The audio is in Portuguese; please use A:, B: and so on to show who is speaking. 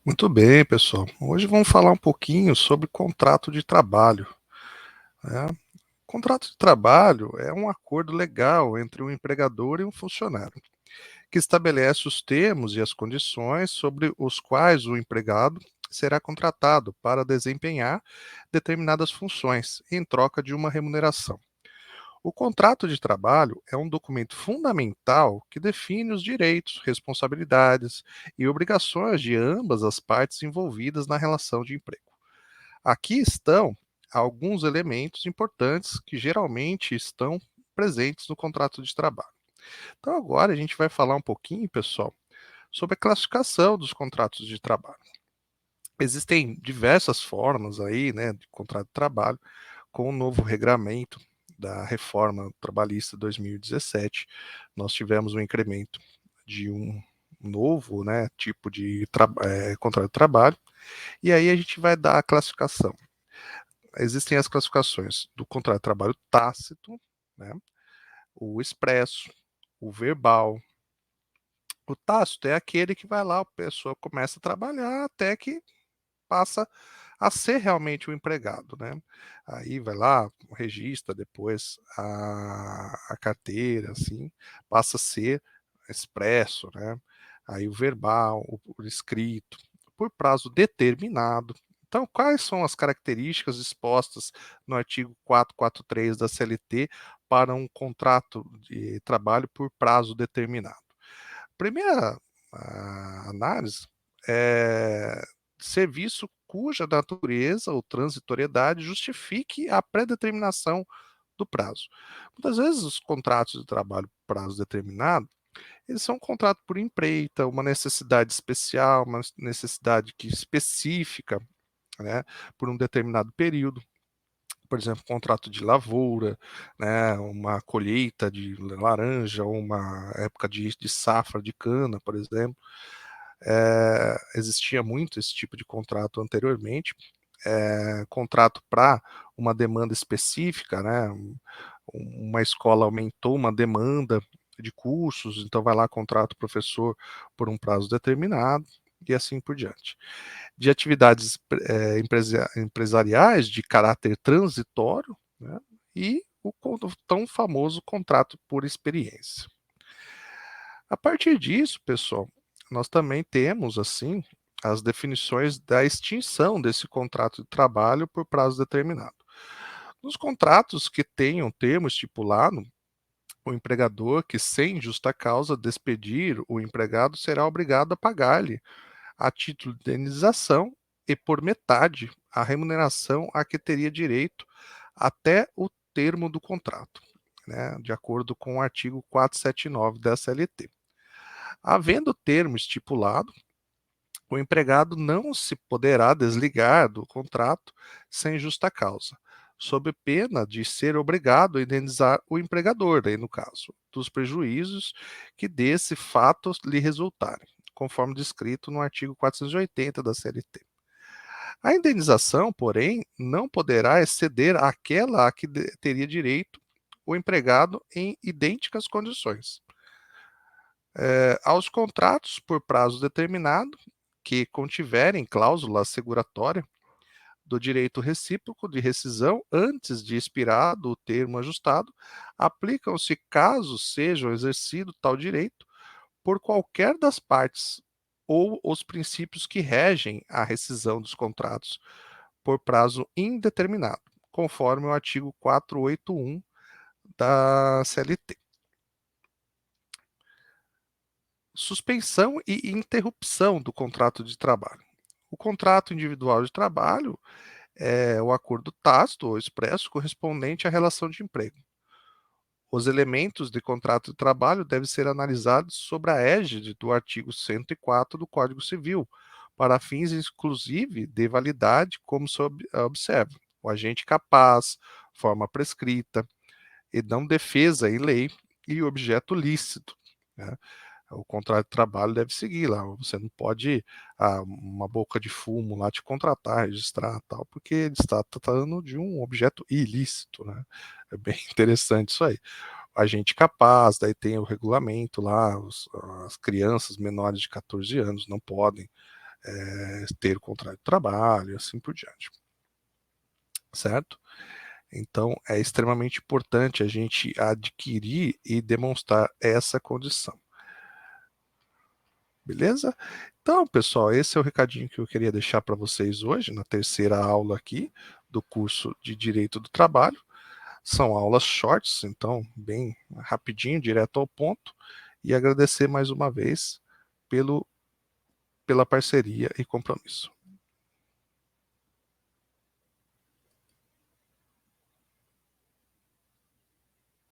A: Muito bem, pessoal. Hoje vamos falar um pouquinho sobre contrato de trabalho, né? Contrato de trabalho é um acordo legal entre um empregador e um funcionário, que estabelece os termos e as condições sobre os quais o empregado será contratado para desempenhar determinadas funções em troca de uma remuneração. O contrato de trabalho é um documento fundamental que define os direitos, responsabilidades e obrigações de ambas as partes envolvidas na relação de emprego. Aqui estão alguns elementos importantes que geralmente estão presentes no contrato de trabalho. Então, agora a gente vai falar um pouquinho, pessoal, sobre a classificação dos contratos de trabalho. Existem diversas formas aí, né, de contrato de trabalho, com o novo regramento da reforma trabalhista 2017, nós tivemos um incremento de um novo, né, tipo de contrato de trabalho, e aí a gente vai dar a classificação. Existem as classificações do contrato de trabalho tácito, né, o expresso, o verbal. O tácito é aquele que vai lá, a pessoa começa a trabalhar até que passa a ser realmente o empregado, né? Aí vai lá, registra depois a carteira, assim, passa a ser expresso, né? Aí o verbal, o escrito, por prazo determinado. Então, quais são as características expostas no artigo 443 da CLT para um contrato de trabalho por prazo determinado? Primeira análise é serviço cuja natureza ou transitoriedade justifique a pré-determinação do prazo. Muitas vezes os contratos de trabalho por prazo determinado, eles são um contrato por empreita, uma necessidade especial, uma necessidade que específica, né, por um determinado período. Por exemplo, contrato de lavoura, né, uma colheita de laranja, ou uma época de safra de cana, por exemplo. Existia muito esse tipo de contrato anteriormente, contrato para uma demanda específica, né? Uma escola aumentou uma demanda de cursos, então vai lá, contrata o professor por um prazo determinado e assim por diante. De atividades empresariais de caráter transitório, né? E o tão famoso contrato por experiência. A partir disso, pessoal, nós também temos, assim, as definições da extinção desse contrato de trabalho por prazo determinado. Nos contratos que tenham termo estipulado, o empregador que, sem justa causa, despedir o empregado será obrigado a pagar-lhe, a título de indenização e por metade, a remuneração a que teria direito até o termo do contrato, né, de acordo com o artigo 479 da CLT. Havendo termo estipulado, o empregado não se poderá desligar do contrato sem justa causa, sob pena de ser obrigado a indenizar o empregador, aí no caso, dos prejuízos que desse fato lhe resultarem, conforme descrito no artigo 480 da CLT. A indenização, porém, não poderá exceder aquela a que teria direito o empregado em idênticas condições. Aos contratos por prazo determinado, que contiverem cláusula asseguratória do direito recíproco de rescisão antes de expirado o termo ajustado, aplicam-se caso seja exercido tal direito por qualquer das partes ou os princípios que regem a rescisão dos contratos por prazo indeterminado, conforme o artigo 481 da CLT. Suspensão e interrupção do contrato de trabalho. O contrato individual de trabalho é o acordo tácito ou expresso correspondente à relação de emprego. Os elementos de contrato de trabalho devem ser analisados sob a égide do artigo 104 do Código Civil, para fins inclusive de validade, como se observa, o agente capaz, forma prescrita, e não defesa em lei e objeto lícito, né? O contrato de trabalho deve seguir lá. Você não pode, uma boca de fumo lá te contratar, registrar tal, porque ele está tratando de um objeto ilícito, né? É bem interessante isso aí. Agente capaz, daí tem o regulamento lá, as crianças menores de 14 anos não podem ter o contrato de trabalho e assim por diante, certo? Então, é extremamente importante a gente adquirir e demonstrar essa condição. Beleza? Então, pessoal, esse é o recadinho que eu queria deixar para vocês hoje, na terceira aula aqui do curso de Direito do Trabalho. São aulas shorts, então, bem rapidinho, direto ao ponto. E agradecer mais uma vez pela parceria e compromisso.